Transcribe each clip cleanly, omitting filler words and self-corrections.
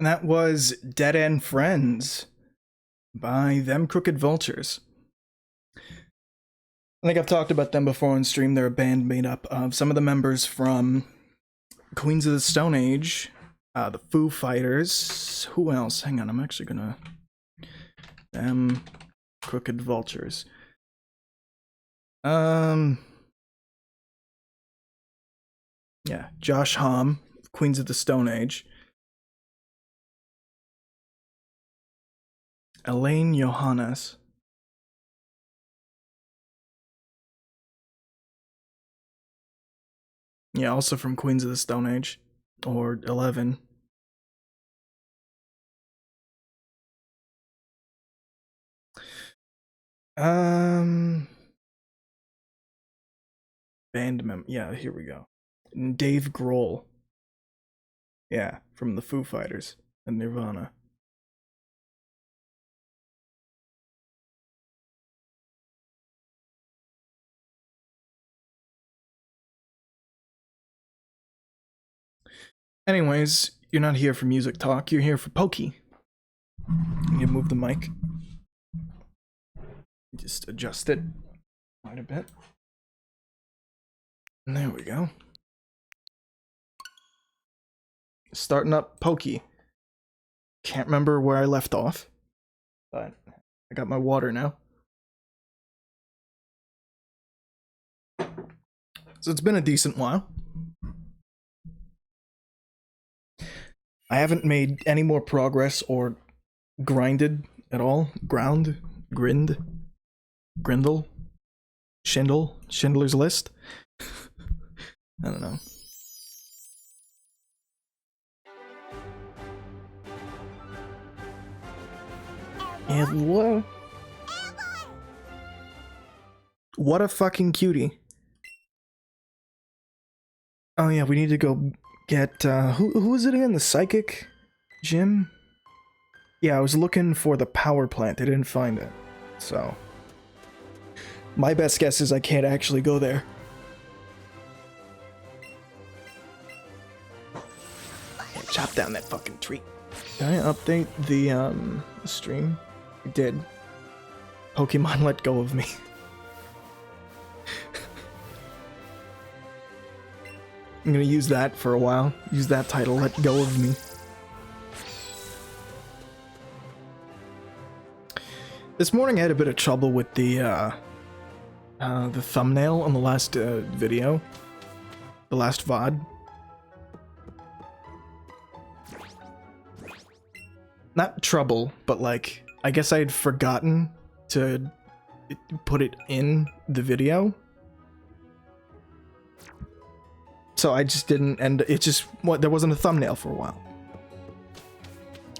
And that was Dead End Friends by Them Crooked Vultures. I think I've talked about them before on stream. They're a band made up of some of the members from Queens of the Stone Age, the Foo Fighters. Who else? Hang on, I'm actually gonna... Them Crooked Vultures. Yeah, Josh Homme, Queens of the Stone Age. Elaine Johannes. Yeah, also from Queens of the Stone Age. Or 11. Band member. Yeah, here we go. Dave Grohl. Yeah, from the Foo Fighters and Nirvana. Anyways, you're not here for music talk, you're here for Pokey. You move the mic. Just adjust it quite a bit. And there we go. Starting up Pokey. Can't remember where I left off, but I got my water now. So it's been a decent while. I haven't made any more progress or grinded at all. Grindle, Schindler's List. I don't know. And what a fucking cutie. Oh yeah, we need to go get, who is it again? The psychic gym? Yeah, I was looking for the power plant. I didn't find it. So, my best guess is I can't actually go there. Yeah, chop down that fucking tree. Did I update the stream? I did. Pokemon let go of me. I'm gonna use that for a while. Use that title, let go of me. This morning I had a bit of trouble with the thumbnail on the last video. The last VOD. Not trouble, but like, I guess I had forgotten to put it in the video. So I just didn't, and it just, there wasn't a thumbnail for a while.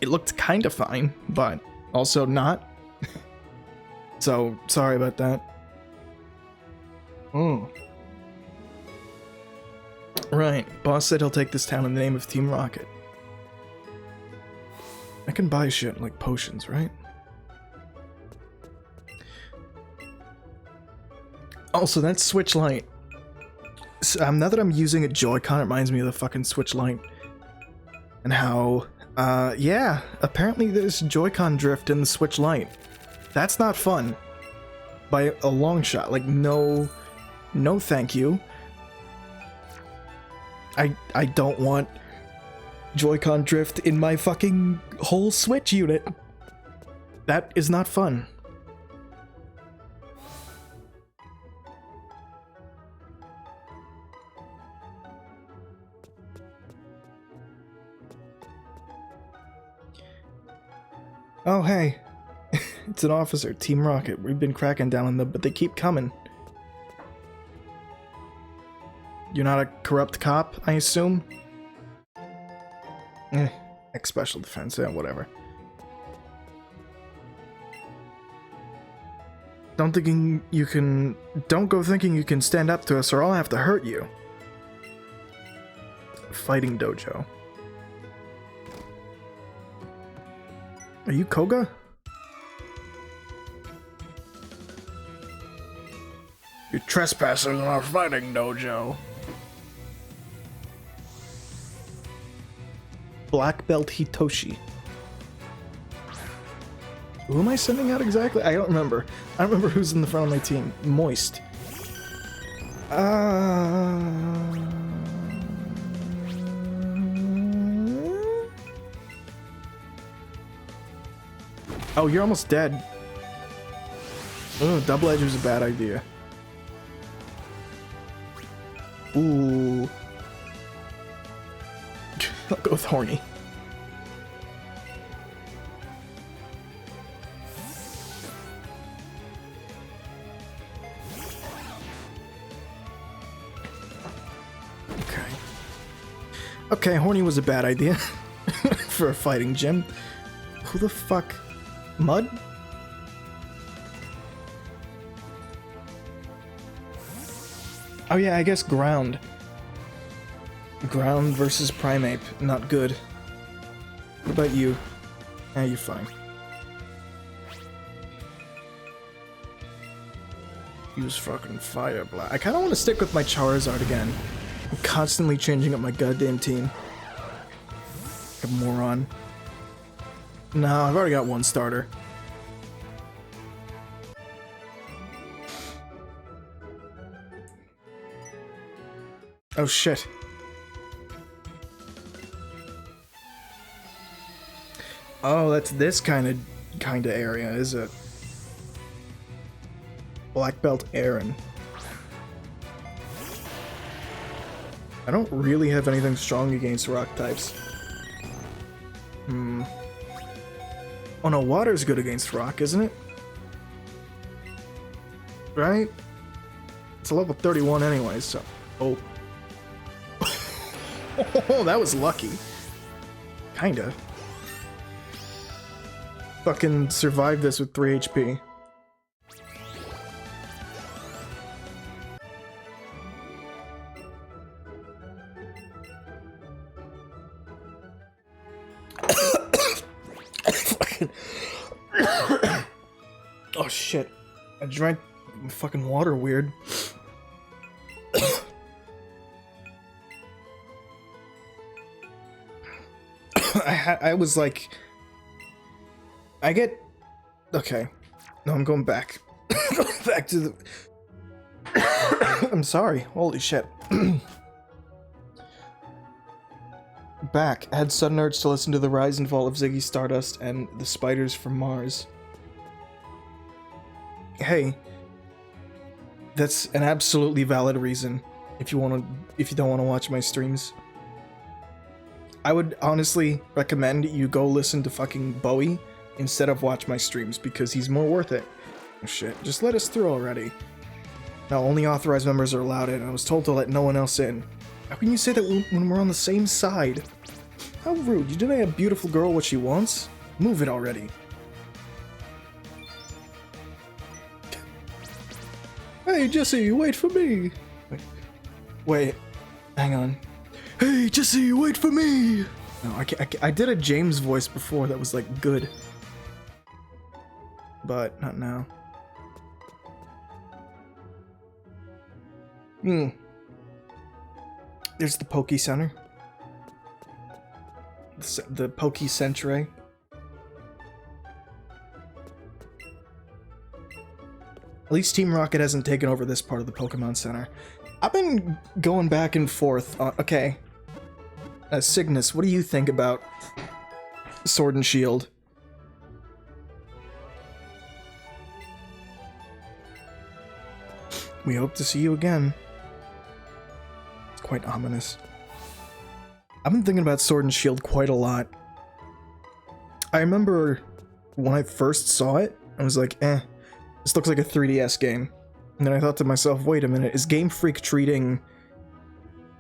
It looked kind of fine, but also not. So, sorry about that. Right, boss said he'll take this town in the name of Team Rocket. I can buy shit like potions, right? Also, that Switch Lite. Now that I'm using a Joy-Con, it reminds me of the fucking Switch Lite. And how, yeah, apparently there's Joy-Con drift in the Switch Lite. That's not fun. By a long shot. Like, no thank you. I don't want Joy-Con drift in my fucking whole Switch unit. That is not fun. Oh, hey. It's an officer, Team Rocket. We've been cracking down on them, but they keep coming. You're not a corrupt cop, I assume? Ex-special defense, yeah, whatever. Don't go thinking you can stand up to us or I'll have to hurt you. Fighting dojo. Are you Koga? You're trespassing in our fighting dojo. Black Belt Hitoshi. Who am I sending out exactly? I don't remember. I don't remember who's in the front of my team. Moist. Oh, you're almost dead. Oh, double edge was a bad idea. Ooh. I'll go with horny. Okay. Okay, horny was a bad idea for a fighting gym. Who the fuck? Mud? Oh yeah, I guess ground. Ground versus Primeape. Not good. What about you? Ah, you're fine. Use fucking Fire Blast. I kinda wanna stick with my Charizard again. I'm constantly changing up my goddamn team. Like a moron. No, I've already got one starter. Oh shit. Oh, that's this kind of area, is it? Black Belt Aaron. I don't really have anything strong against rock types. Oh no, water's good against rock, isn't it? Right? It's a level 31 anyways, so... Oh. Oh, that was lucky. Kinda. Fucking survived this with 3 HP. Oh shit. I drank fucking water weird. I was like... I get... Okay. No, I'm going back. Going back to the... I'm sorry. Holy shit. Back. I had sudden urge to listen to the rise and fall of Ziggy Stardust and the spiders from Mars. Hey. That's an absolutely valid reason if you don't want to watch my streams. I would honestly recommend you go listen to fucking Bowie instead of watch my streams because he's more worth it. Oh shit, just let us through already. Now only authorized members are allowed in. I was told to let no one else in. How can you say that when we're on the same side? How rude. You deny a beautiful girl what she wants? Move it already. Hey Jesse, wait for me! Wait, hang on. Hey Jesse, wait for me! No, I did a James voice before that was like good. But not now. There's the Poke Center. The Poke Centre. At least Team Rocket hasn't taken over this part of the Pokemon Center. I've been going back and forth. Okay. Cygnus, what do you think about Sword and Shield? We hope to see you again. It's quite ominous. I've been thinking about Sword and Shield quite a lot. I remember when I first saw it, I was like, this looks like a 3DS game. And then I thought to myself, wait a minute, is Game Freak treating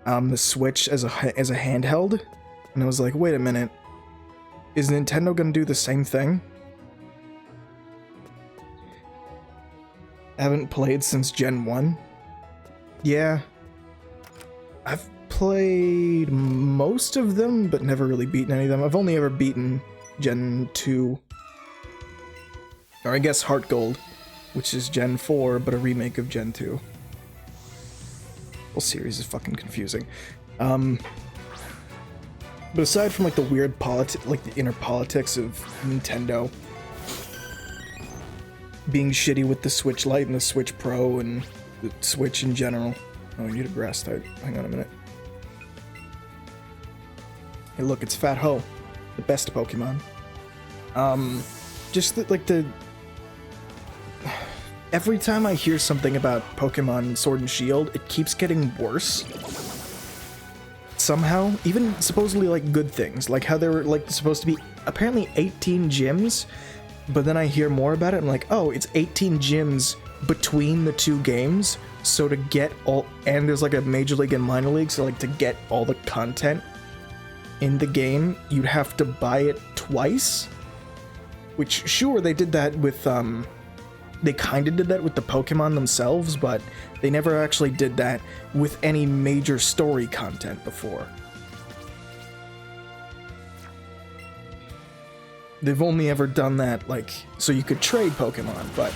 the Switch as a handheld? And I was like, wait a minute, is Nintendo gonna do the same thing? I haven't played since Gen 1. Yeah. I've played most of them, but never really beaten any of them. I've only ever beaten Gen 2. Or I guess Heart Gold, which is Gen 4, but a remake of Gen 2. Whole series is fucking confusing. But aside from like the weird like the inner politics of Nintendo being shitty with the Switch Lite and the Switch Pro and the Switch in general. Oh, I need a grass type. Hang on a minute. Hey, look, it's Fat Ho, the best Pokemon. Just like the. Every time I hear something about Pokemon Sword and Shield, it keeps getting worse. Somehow, even supposedly like good things, like how there were like supposed to be apparently 18 gyms, but then I hear more about it. I'm like, oh, it's 18 gyms between the two games. So to get all, and there's like a Major League and Minor League, so like to get all the content in the game, you'd have to buy it twice. Which, sure, they did that with, they kind of did that with the Pokemon themselves, but they never actually did that with any major story content before. They've only ever done that, like, so you could trade Pokemon, but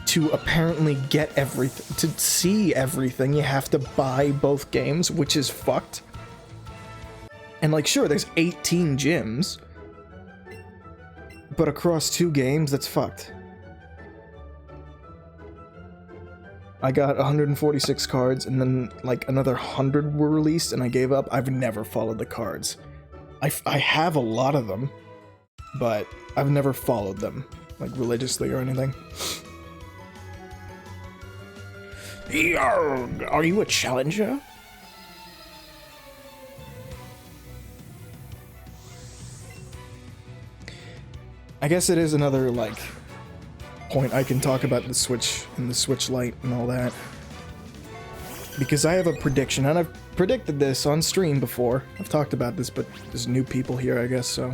to apparently get everything, to see everything, you have to buy both games, which is fucked. And, like, sure, there's 18 gyms, but across two games, that's fucked. I got 146 cards, and then, like, another 100 were released, and I gave up. I've never followed the cards. I have a lot of them, but I've never followed them, like, religiously or anything. Yarg, are you a challenger? I guess it is another, like, point I can talk about the Switch and the Switch Lite and all that. Because I have a prediction, and I've predicted this on stream before. I've talked about this, but there's new people here, I guess, so.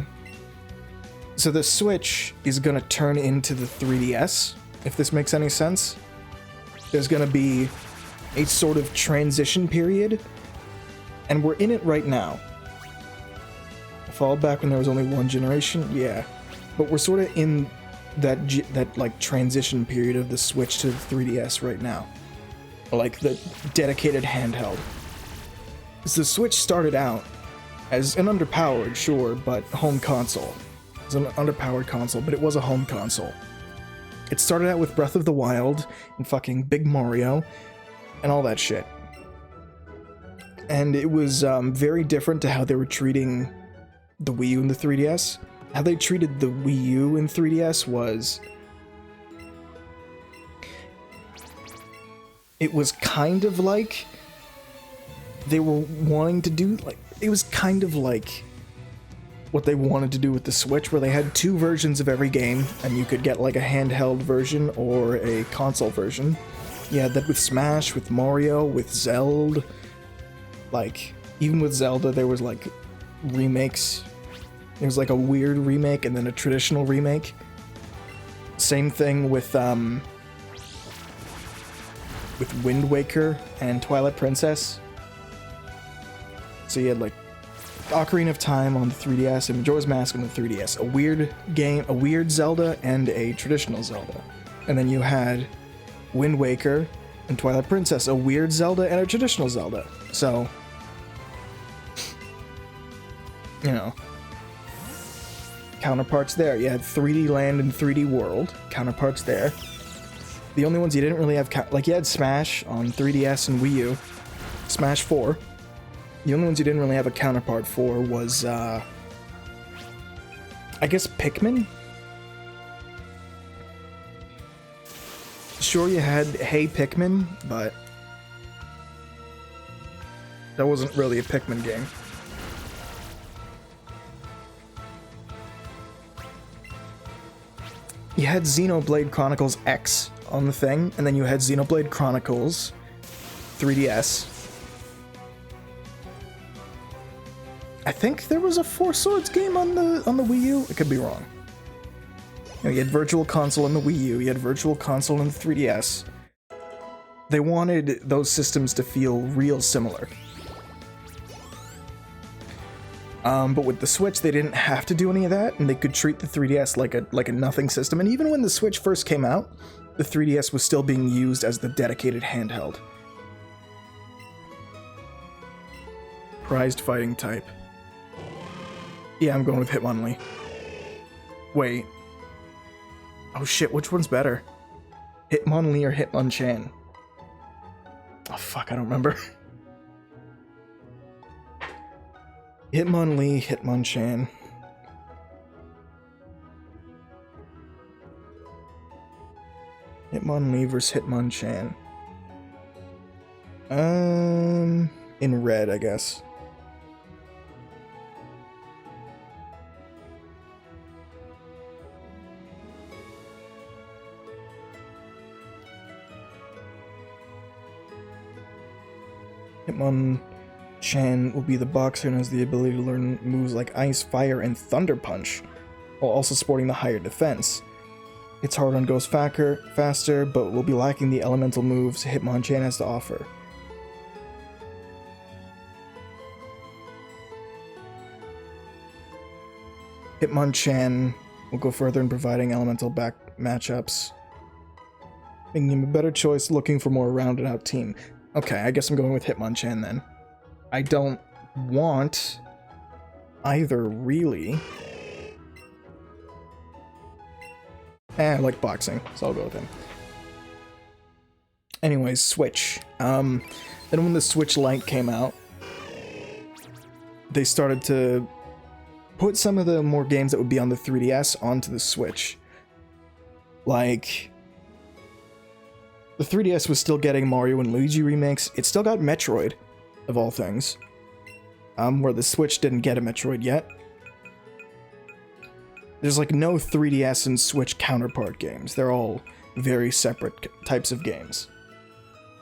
So the Switch is gonna turn into the 3DS, if this makes any sense. There's gonna be a sort of transition period, and we're in it right now. Fall back when there was only one generation, yeah. But we're sort of in that like transition period of the Switch to the 3DS right now. Like the dedicated handheld. So the Switch started out as an underpowered, sure, but home console. It was an underpowered console, but it was a home console. It started out with Breath of the Wild and fucking Big Mario and all that shit. And it was very different to how they were treating the Wii U and the 3DS. How they treated the Wii U and 3DS was... It was kind of like... They were wanting to do, like... It was kind of like... what they wanted to do with the Switch, where they had two versions of every game, and you could get, like, a handheld version or a console version. You had that with Smash, with Mario, with Zelda. Like, even with Zelda, there was, like, remakes. There was, like, a weird remake and then a traditional remake. Same thing with Wind Waker and Twilight Princess. So you had, like, Ocarina of Time on the 3DS and Majora's Mask on the 3DS. A weird game, a weird Zelda, and a traditional Zelda. And then you had Wind Waker and Twilight Princess, a weird Zelda and a traditional Zelda. So, you know, counterparts there. You had 3D Land and 3D World, counterparts there. The only ones you didn't really have, like, you had Smash on 3DS and Wii U, Smash 4. The only ones you didn't really have a counterpart for was, I guess Pikmin? Sure, you had Hey Pikmin, but that wasn't really a Pikmin game. You had Xenoblade Chronicles X on the thing, and then you had Xenoblade Chronicles 3DS. I think there was a Four Swords game on the Wii U. I could be wrong. You know, you had Virtual Console on the Wii U. You had Virtual Console on the 3DS. They wanted those systems to feel real similar. But with the Switch, they didn't have to do any of that, and they could treat the 3DS like a nothing system. And even when the Switch first came out, the 3DS was still being used as the dedicated handheld. Prized fighting type. Yeah, I'm going with Hitmonlee. Wait. Oh shit, which one's better? Hitmonlee or Hitmonchan? Oh fuck, I don't remember. Hitmonlee, Hitmonchan. Hitmonlee versus Hitmonchan. In red, I guess. Hitmonchan will be the boxer and has the ability to learn moves like Ice, Fire, and Thunder Punch, while also sporting the higher defense. Its hard on goes faster, but will be lacking the elemental moves Hitmonchan has to offer. Hitmonchan will go further in providing elemental back matchups, making him a better choice looking for more rounded out team. Okay, I guess I'm going with Hitmonchan then. I don't want either, really. I like boxing, so I'll go with him. Anyways, Switch. Then when the Switch Lite came out, they started to put some of the more games that would be on the 3DS onto the Switch. Like, the 3DS was still getting Mario and Luigi remakes. It still got Metroid, of all things. Where the Switch didn't get a Metroid yet. There's like no 3DS and Switch counterpart games. They're all very separate types of games.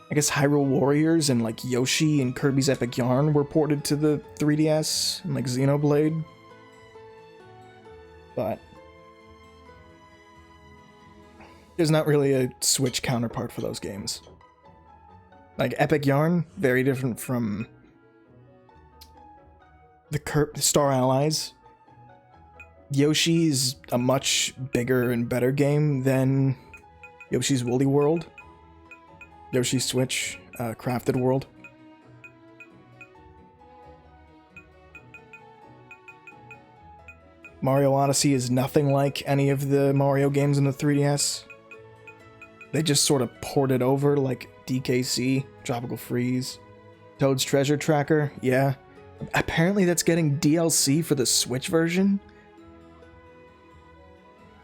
I guess Hyrule Warriors and like Yoshi and Kirby's Epic Yarn were ported to the 3DS, and like Xenoblade. But there's not really a Switch counterpart for those games. Like Epic Yarn, very different from the Star Allies. Yoshi's a much bigger and better game than Yoshi's Woolly World. Yoshi's Switch, Crafted World. Mario Odyssey is nothing like any of the Mario games in the 3DS. They just sort of ported over, like DKC, Tropical Freeze. Toad's Treasure Tracker, yeah. Apparently that's getting DLC for the Switch version.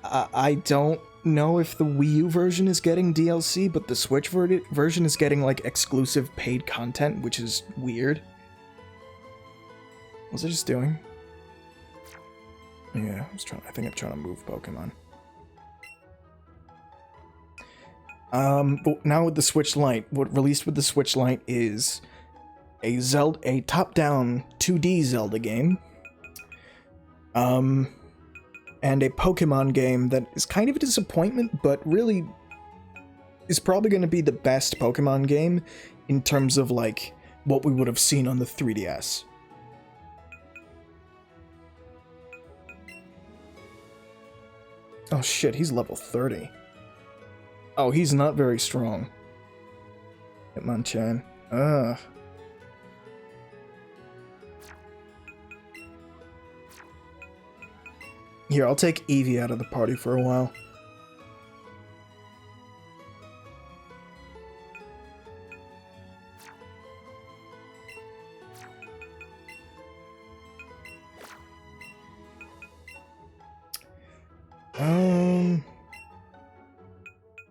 I don't know if the Wii U version is getting DLC, but the Switch version is getting like exclusive paid content, which is weird. What was I just doing? Yeah, I think I'm trying to move Pokemon. But now with the Switch Lite, what released with the Switch Lite is a top-down 2D Zelda game. And a Pokemon game that is kind of a disappointment, but really is probably going to be the best Pokemon game in terms of, like, what we would have seen on the 3DS. Oh shit, he's level 30. Oh, he's not very strong. Hitmonchan. Ugh. Here, I'll take Eevee out of the party for a while.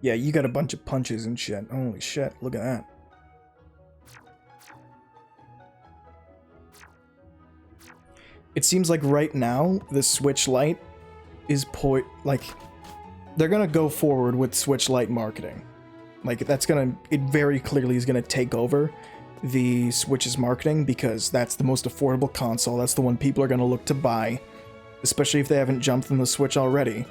Yeah, you got a bunch of punches and shit. Holy shit, look at that. It seems like right now, the Switch Lite is they're gonna go forward with Switch Lite marketing. Like, it very clearly is gonna take over the Switch's marketing, because that's the most affordable console, that's the one people are gonna look to buy, especially if they haven't jumped on the Switch already.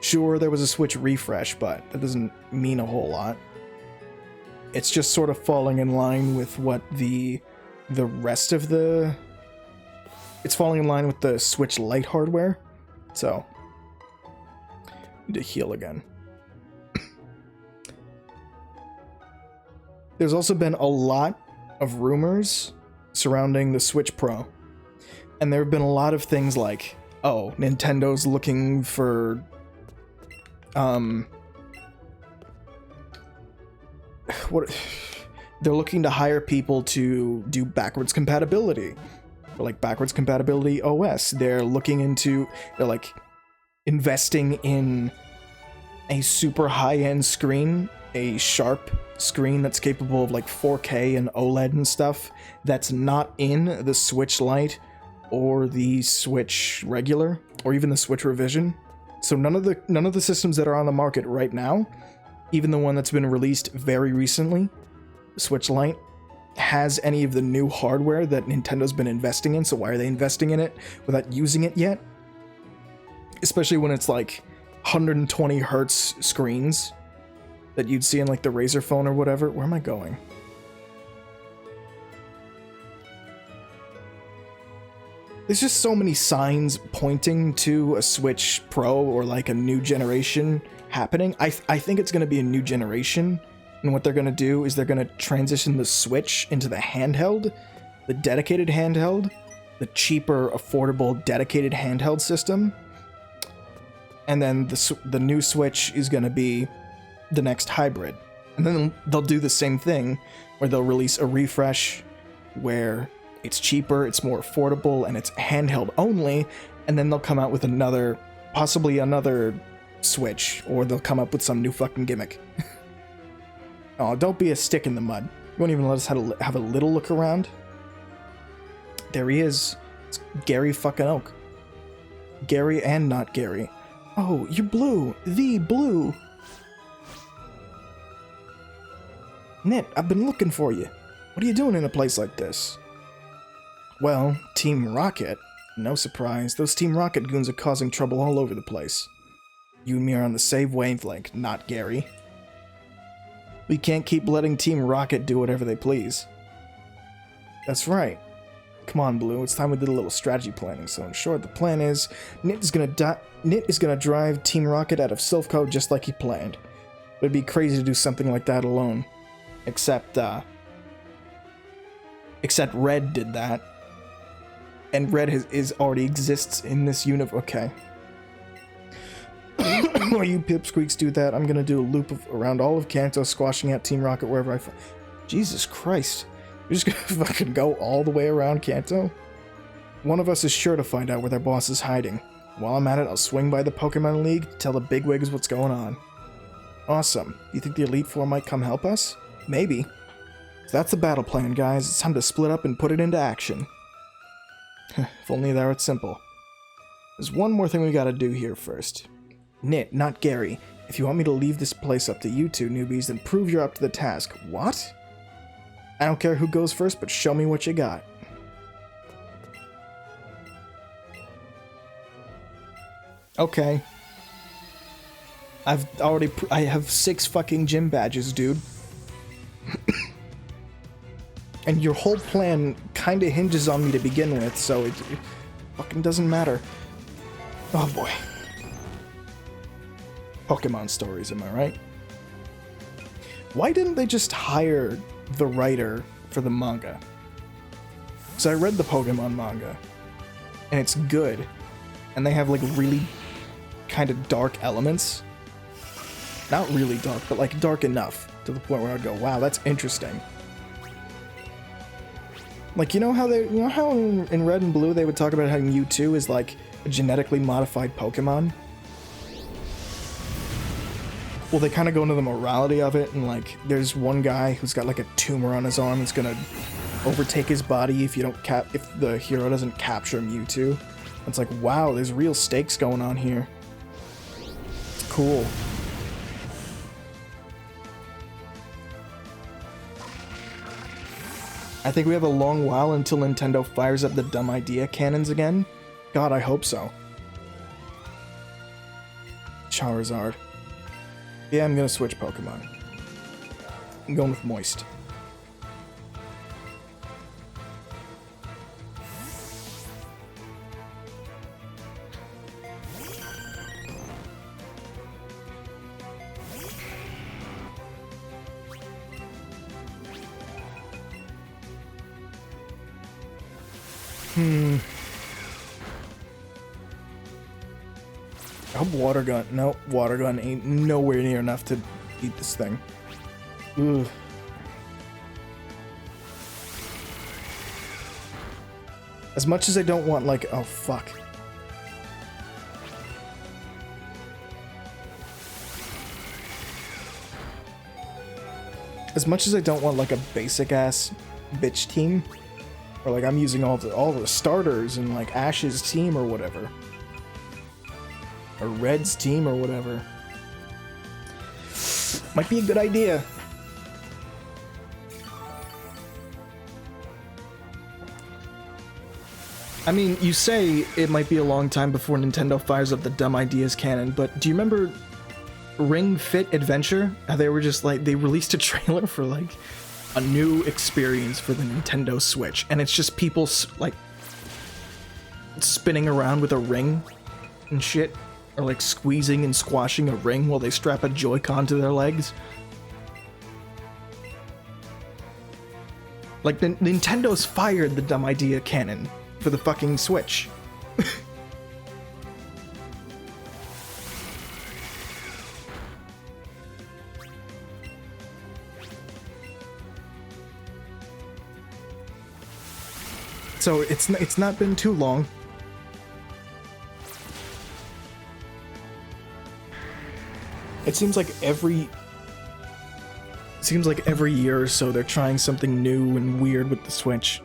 Sure, there was a Switch refresh, but that doesn't mean a whole lot. It's just sort of falling in line with what the rest of the... It's falling in line with the Switch Lite hardware, so... Need to heal again. There's also been a lot of rumors surrounding the Switch Pro. And there have been a lot of things like, oh, Nintendo's looking for, what, they're looking to hire people to do backwards compatibility, or like backwards compatibility OS. They're looking into, they're like investing in a super high-end screen, a sharp screen that's capable of like 4K and OLED and stuff that's not in the Switch Lite or the Switch regular or even the Switch Revision. So none of the systems that are on the market right now, even the one that's been released very recently, Switch Lite, has any of the new hardware that Nintendo's been investing in. So why are they investing in it without using it yet? Especially when it's like 120 hertz screens that you'd see in like the Razer phone or whatever. Where am I going? There's just so many signs pointing to a Switch Pro or like a new generation happening. I think it's going to be a new generation, and what they're going to do is they're going to transition the Switch into the handheld, the dedicated handheld, the cheaper, affordable, dedicated handheld system. And then the new Switch is going to be the next hybrid. And then they'll do the same thing where they'll release a refresh where it's cheaper, it's more affordable, and it's handheld only, and then they'll come out with another, possibly another Switch, or they'll come up with some new fucking gimmick. Oh, don't be a stick in the mud. You won't even let us have a little look around? There he is. It's Gary fucking Oak. Gary and not Gary. Oh, you're blue. The blue. Knytt, I've been looking for you. What are you doing in a place like this? Well, Team Rocket. No surprise, those Team Rocket goons are causing trouble all over the place. You and me are on the same wavelength, not Gary. We can't keep letting Team Rocket do whatever they please. That's right. Come on, Blue, it's time we did a little strategy planning. So in short, the plan is, Knytt is gonna drive Team Rocket out of Silphco just like he planned. It'd be crazy to do something like that alone. Except Red did that. And Red already exists in this universe. Okay. While you pipsqueaks do that, I'm gonna do a loop around all of Kanto, squashing out Team Rocket wherever I find. Jesus Christ. You're just gonna fucking go all the way around Kanto? One of us is sure to find out where their boss is hiding. While I'm at it, I'll swing by the Pokemon League to tell the bigwigs what's going on. Awesome. You think the Elite Four might come help us? Maybe. So that's the battle plan, guys. It's time to split up and put it into action. If only that were simple. There's one more thing we gotta do here first. Knytt, not Gary. If you want me to leave this place up to you two newbies, then prove you're up to the task. What? I don't care who goes first, but show me what you got. Okay. I have 6 fucking gym badges, dude. And your whole plan kinda hinges on me to begin with, so it fucking doesn't matter. Oh boy. Pokemon stories, am I right? Why didn't they just hire the writer for the manga? So I read the Pokemon manga, and it's good. And they have like really kind of dark elements. Not really dark, but like dark enough to the point where I'd go, wow, that's interesting. Like, you know how in Red and Blue they would talk about how Mewtwo is like a genetically modified Pokemon? Well, they kind of go into the morality of it, and like, there's one guy who's got like a tumor on his arm that's gonna overtake his body if the hero doesn't capture Mewtwo. It's like, wow, there's real stakes going on here. It's cool. I think we have a long while until Nintendo fires up the dumb idea cannons again. God, I hope so. Charizard. Yeah, I'm gonna switch Pokemon. I'm going with Moist. I hope water gun. Nope, water gun ain't nowhere near enough to beat this thing. Ugh. As much as I don't want, like, oh fuck. As much as I don't want, like, a basic ass bitch team, or like I'm using all the starters and like Ash's team or whatever, or Red's team or whatever, might be a good idea. I mean, you say it might be a long time before Nintendo fires up the dumb ideas cannon, but do you remember Ring Fit Adventure? How they were just like, they released a trailer for like a new experience for the Nintendo Switch, and it's just people like spinning around with a ring and shit, or like squeezing and squashing a ring while they strap a Joy-Con to their legs. Like, Nintendo's fired the dumb idea cannon for the fucking Switch. So it's not been too long. It seems like every year or so they're trying something new and weird with the Switch.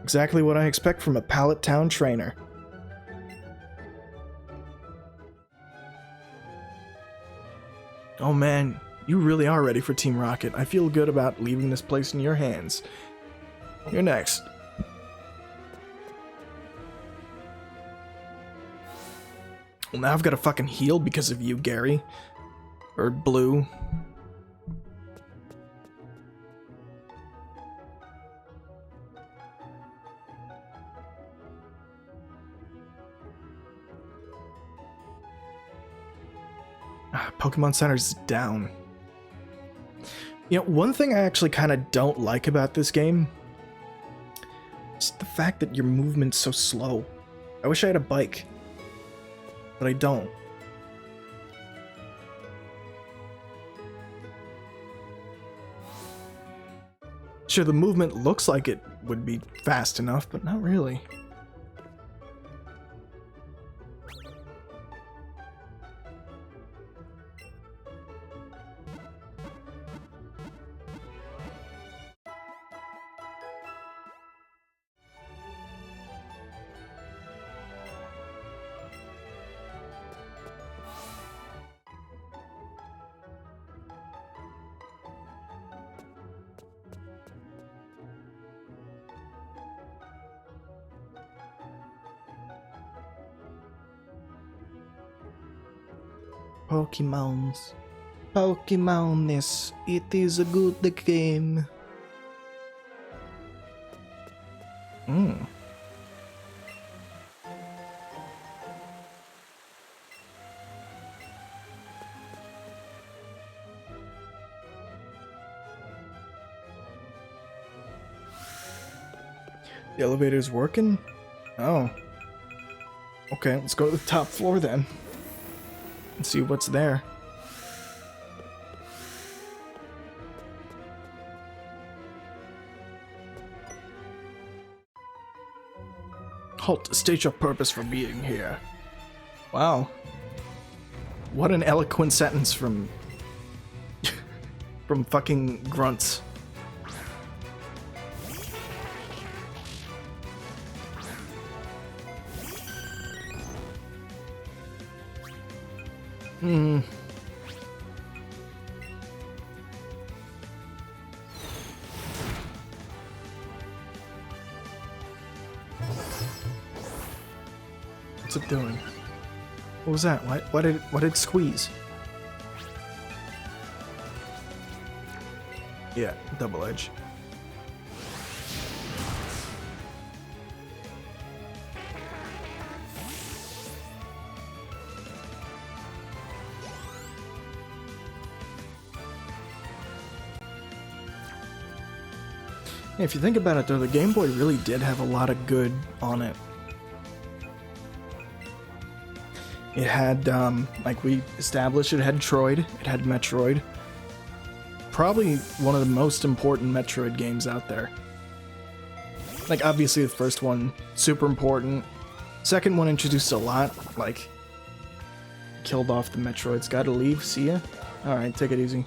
Exactly what I expect from a Pallet Town trainer. Oh man, you really are ready for Team Rocket. I feel good about leaving this place in your hands. You're next. Well, now I've got to fucking heal because of you, Gary. Or Blue. Pokemon Center's down. You know, one thing I actually kind of don't like about this game is the fact that your movement's so slow. I wish I had a bike, but I don't. Sure, the movement looks like it would be fast enough, but not really. Pokemoness, it is a good game. The elevator's working? Oh. Okay, let's go to the top floor then. And see what's there. Halt to state your purpose for being here. Wow. What an eloquent sentence from from fucking grunts. What's it doing? What was that? What did it squeeze? Yeah, double edge. If you think about it though, the Game Boy really did have a lot of good on it. It had, like we established, it had Troid, it had Metroid. Probably one of the most important Metroid games out there. Like, obviously the first one, super important. Second one introduced a lot, like, killed off the Metroids. Gotta leave, see ya? Alright, take it easy.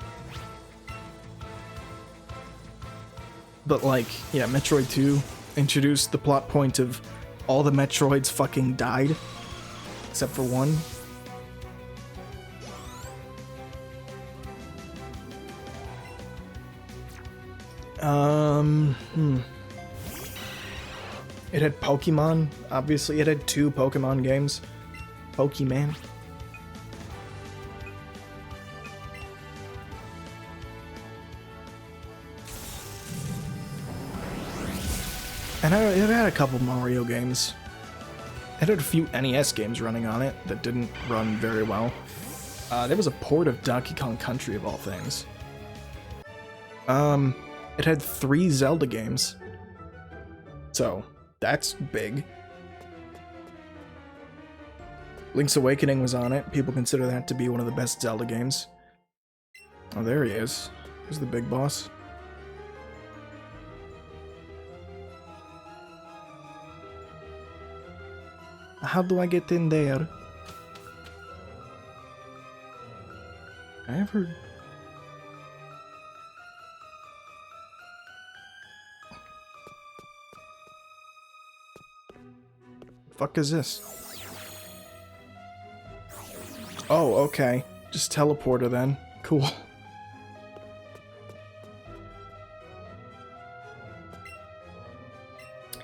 But like, yeah, Metroid 2 introduced the plot point of all the Metroids fucking died. Except for one. It had Pokemon, obviously. It had 2 Pokemon games. Pokemon. And it had a couple Mario games. It had a few NES games running on it that didn't run very well. There was a port of Donkey Kong Country of all things. It had 3 Zelda games. So, that's big. Link's Awakening was on it. People consider that to be one of the best Zelda games. Oh, there he is. Here's the big boss. How do I get in there? I ever... Fuck is this? Oh, okay. Just teleporter then. Cool.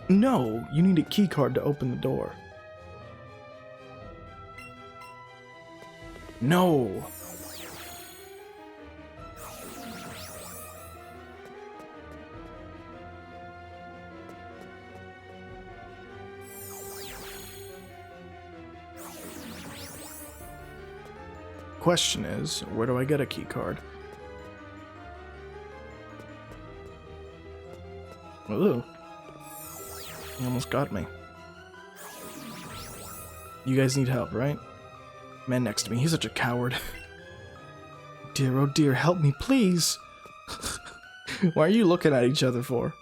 No, you need a keycard to open the door. No! Question is, where do I get a keycard? Ooh. You almost got me. You guys need help, right? Man next to me, he's such a coward. Dear, oh dear, help me, please! Why are you looking at each other for?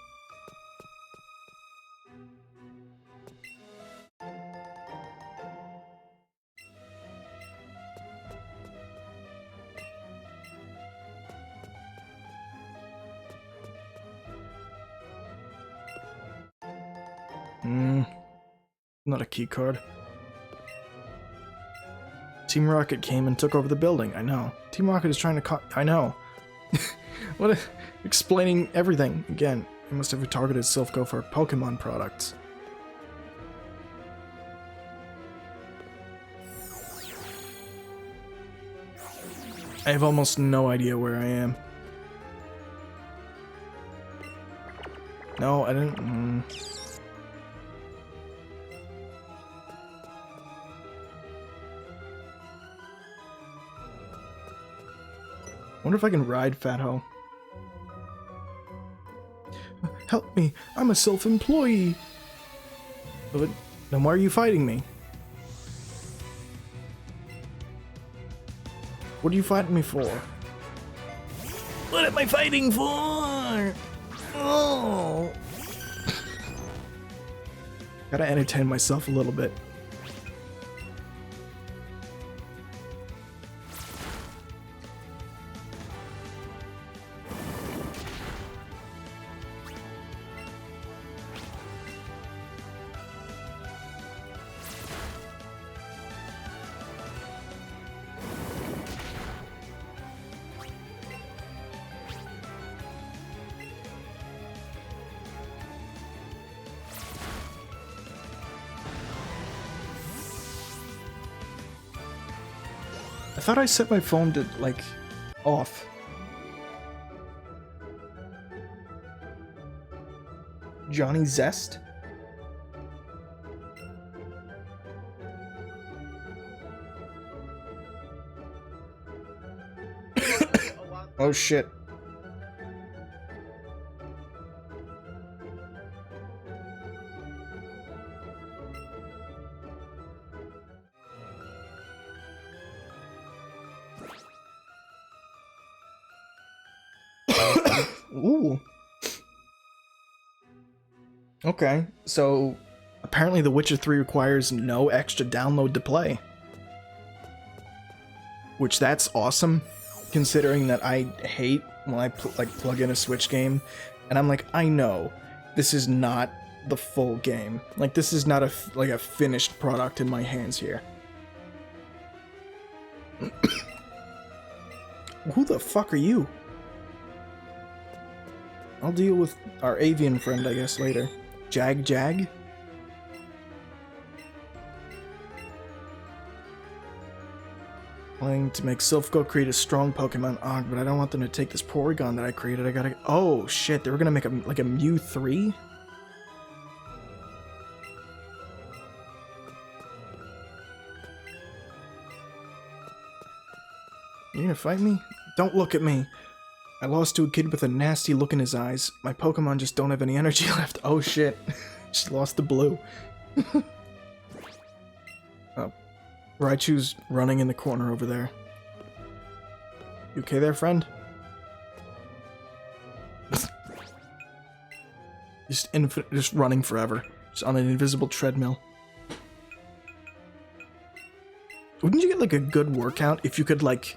Not a keycard. Team Rocket came and took over the building. I know. Team Rocket is trying to I know. Explaining everything. Again, it must have targeted Silphco for Pokemon products. I have almost no idea where I am. No, I didn't... Wonder if I can ride Fat Ho. Help me! I'm a self-employee! But then why are you fighting me? What are you fighting me for? What am I fighting for? Oh! Gotta entertain myself a little bit. I thought I set my phone to, like, off. Johnny Zest? Oh shit. Ooh. Okay, so apparently The Witcher 3 requires no extra download to play. Which that's awesome, considering that I hate when I plug in a Switch game, and I'm like, I know this is not the full game. Like, this is not a finished product in my hands here. Who the fuck are you? I'll deal with our avian friend, I guess, later. Jag? Playing to make Silphgo create a strong Pokemon. Og, but I don't want them to take this Porygon that I created. I gotta... Oh, shit. They were gonna make a Mew 3? You gonna fight me? Don't look at me. I lost to a kid with a nasty look in his eyes. My Pokemon just don't have any energy left. Oh, shit. She lost the blue. Oh. Raichu's running in the corner over there. You okay there, friend? Just running forever. Just on an invisible treadmill. Wouldn't you get, like, a good workout if you could, like...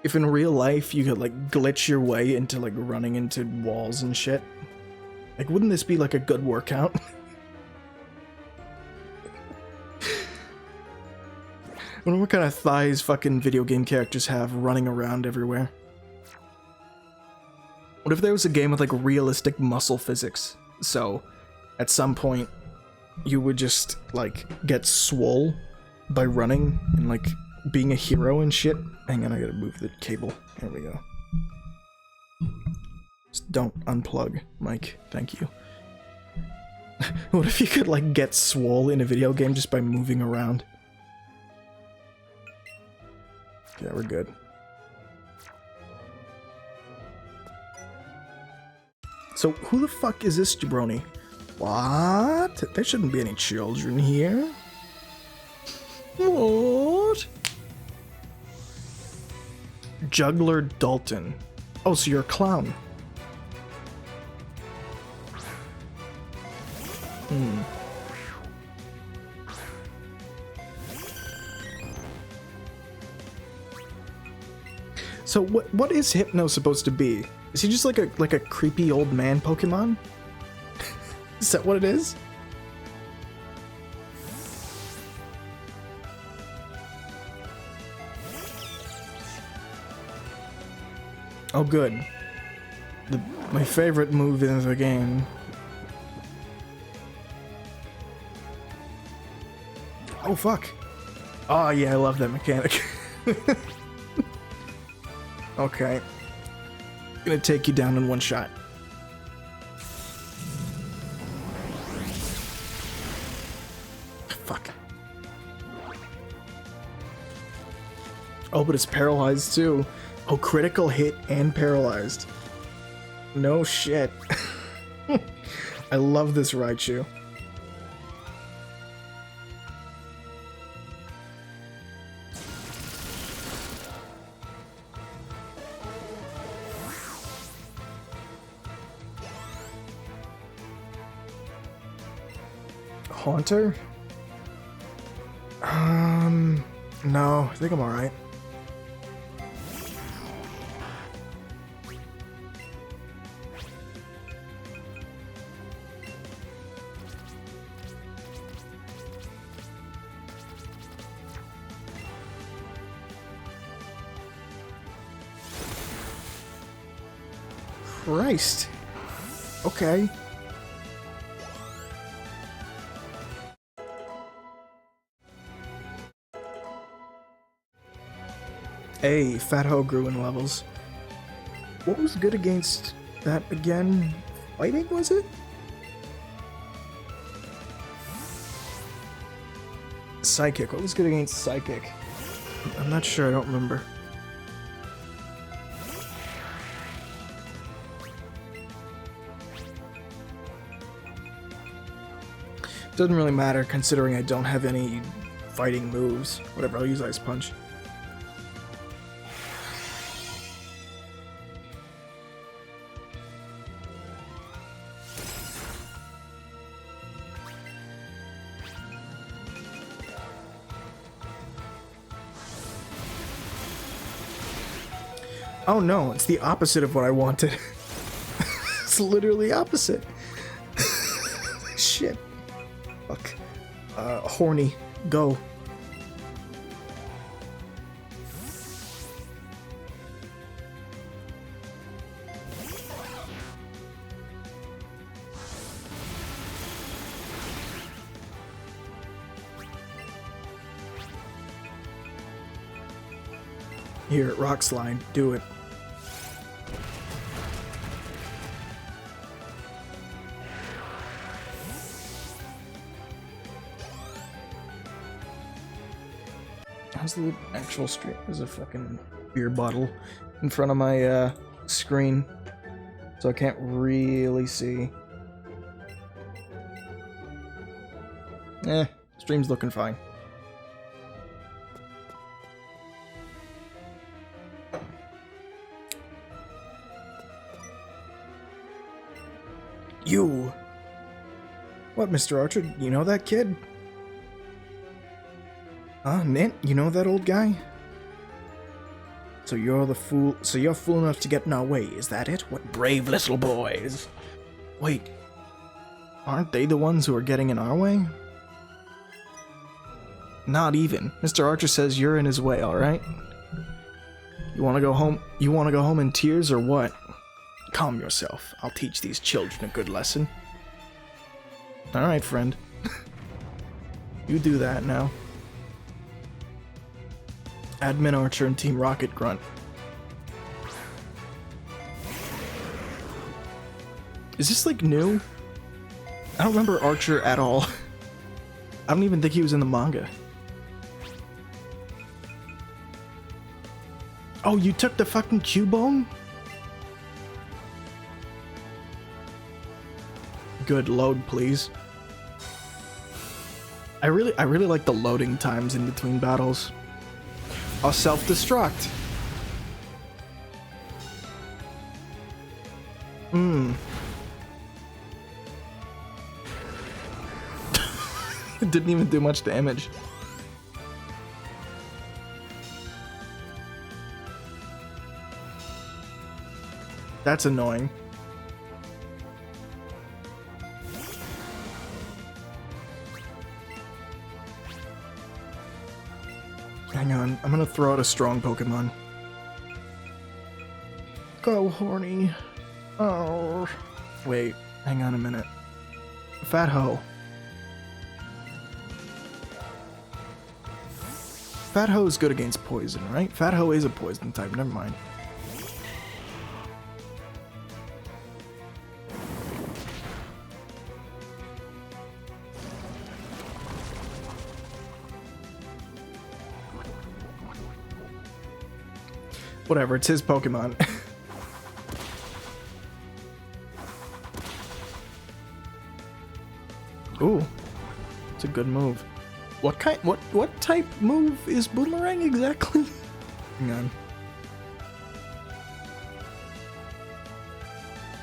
If in real life you could, like, glitch your way into, like, running into walls and shit? Like, wouldn't this be, like, a good workout? I wonder what kind of thighs fucking video game characters have running around everywhere. What if there was a game with, like, realistic muscle physics? So, at some point, you would just, like, get swole by running and, like, being a hero and shit. Hang on, I gotta move the cable. There we go. Just don't unplug, Mike. Thank you. What if you could, like, get swole in a video game just by moving around? Yeah, we're good. So, who the fuck is this jabroni? What? There shouldn't be any children here. What? Juggler Dalton. Oh, so you're a clown. So what is Hypno supposed to be? Is he just like a creepy old man Pokemon? Is that what it is? Oh, good. My favorite move in the game. Oh, fuck. Oh, yeah, I love that mechanic. Okay. Gonna take you down in one shot. Fuck. Oh, but it's paralyzed too. Oh, critical hit and paralyzed. No shit. I love this Raichu. Haunter? No, I think I'm alright. Christ. Okay. Hey, Fat Ho grew in levels. What was good against that again? Fighting, was it? Psychic. What was good against Psychic? I'm not sure, I don't remember. Doesn't really matter considering I don't have any fighting moves. Whatever, I'll use Ice Punch. Oh no, it's the opposite of what I wanted. It's literally opposite. Shit. Fuck. Horny. Go. Here, Rock Slide. Do it. How's the actual stream? There's a fucking beer bottle in front of my screen, so I can't really see. Stream's looking fine. You! What, Mr. Archer? You know that kid? Knytt, you know that old guy? So you're fool enough to get in our way, is that it? What brave little boys! Wait, aren't they the ones who are getting in our way? Not even. Mr. Archer says you're in his way, alright? You wanna go home? You wanna go home in tears or what? Calm yourself. I'll teach these children a good lesson. Alright, friend. You do that now. Admin Archer and Team Rocket Grunt. Is this like new? I don't remember Archer at all. I don't even think he was in the manga. Oh, you took the fucking Cubone? Good, load, please. I really like the loading times in between battles. I'll self-destruct. It didn't even do much damage. That's annoying. Hang on, I'm gonna throw out a strong Pokemon. Go, horny. Oh. Wait, hang on a minute. Fat Ho. Fat Ho is good against poison, right? Fat Ho is a poison type, never mind. Whatever, it's his Pokemon. Ooh, it's a good move. What type move is Boomerang exactly? Hang on.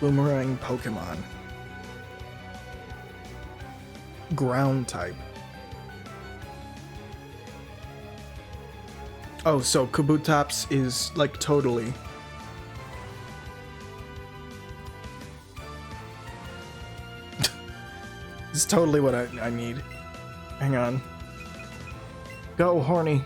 Boomerang Pokemon. Ground type. Oh, so Kabutops is, like, totally... It's totally what I need. Hang on. Go, horny.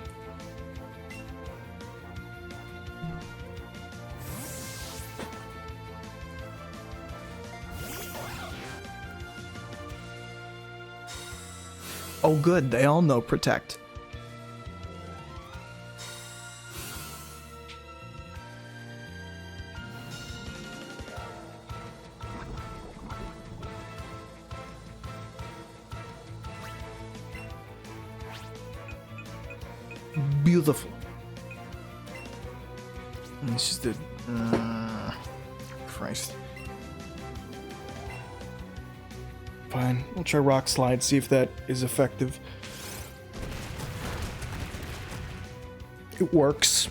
Oh good, they all know Protect. Beautiful. It's just a... Christ. Fine, we'll try Rock Slide, see if that is effective. It works.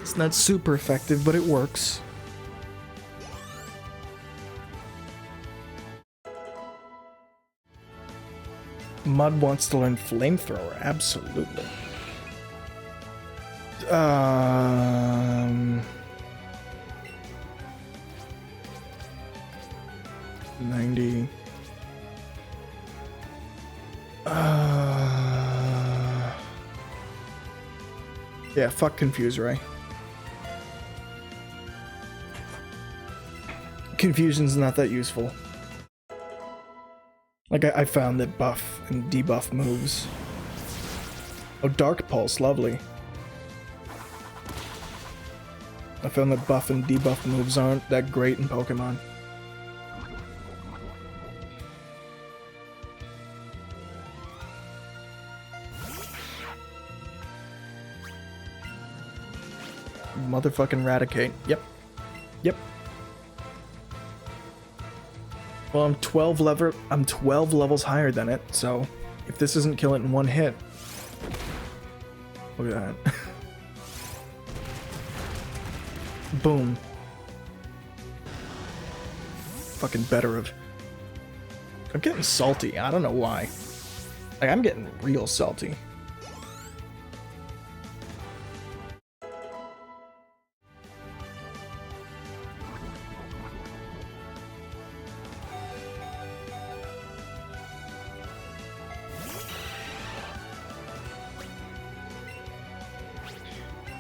It's not super effective, but it works. Mud wants to learn Flamethrower, absolutely. 90. Yeah, fuck Confuse Ray. Confusion's not that useful. Like, I found that buff and debuff moves. Oh, Dark Pulse, lovely. I found that buff and debuff moves aren't that great in Pokemon. Motherfucking Raticate. Yep. Yep. Well, I'm 12 levels higher than it, so if this doesn't kill it in one hit. Look at that. Boom. Fucking better of. I'm getting salty. I don't know why. Like, I'm getting real salty.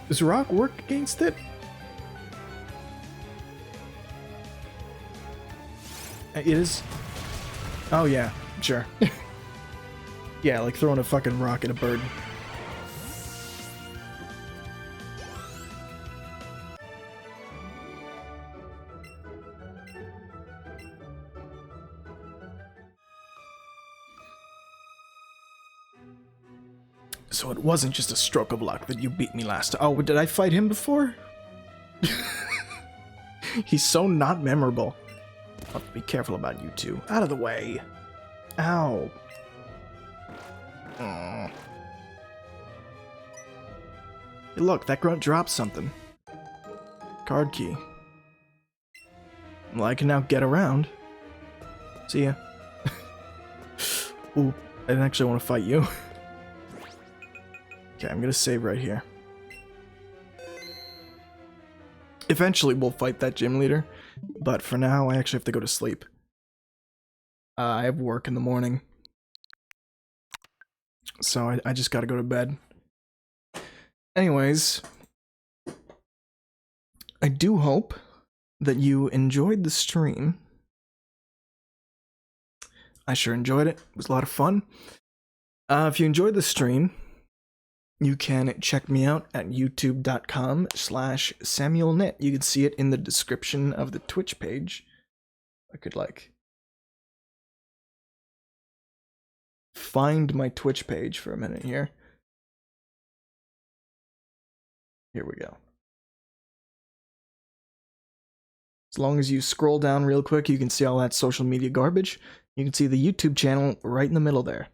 Does rock work against it? It is. Oh yeah, sure. Yeah, like throwing a fucking rock at a bird. So it wasn't just a stroke of luck that you beat me last. Oh, did I fight him before? He's so not memorable. I'll have to be careful about you two. Out of the way. Ow. Hey, look, that grunt dropped something. Card key. Well, I can now get around. See ya. Ooh, I didn't actually want to fight you. Okay, I'm gonna save right here. Eventually we'll fight that gym leader, but for now I actually have to go to sleep. I have work in the morning. So I just gotta go to bed. Anyways, I do hope that you enjoyed the stream. I sure enjoyed it. It was a lot of fun. If you enjoyed the stream, you can check me out at youtube.com/SamuelKnytt. You can see it in the description of the Twitch page. I could, like, find my Twitch page for a minute here. Here we go. As long as you scroll down real quick, you can see all that social media garbage. You can see the YouTube channel right in the middle there.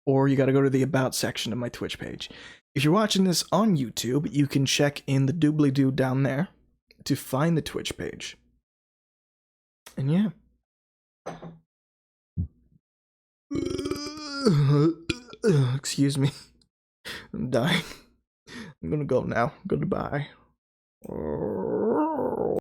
Or you gotta go to the About section of my Twitch page. If you're watching this on YouTube, you can check in the doobly-doo down there to find the Twitch page. And yeah. Excuse me. I'm dying. I'm gonna go now. Goodbye.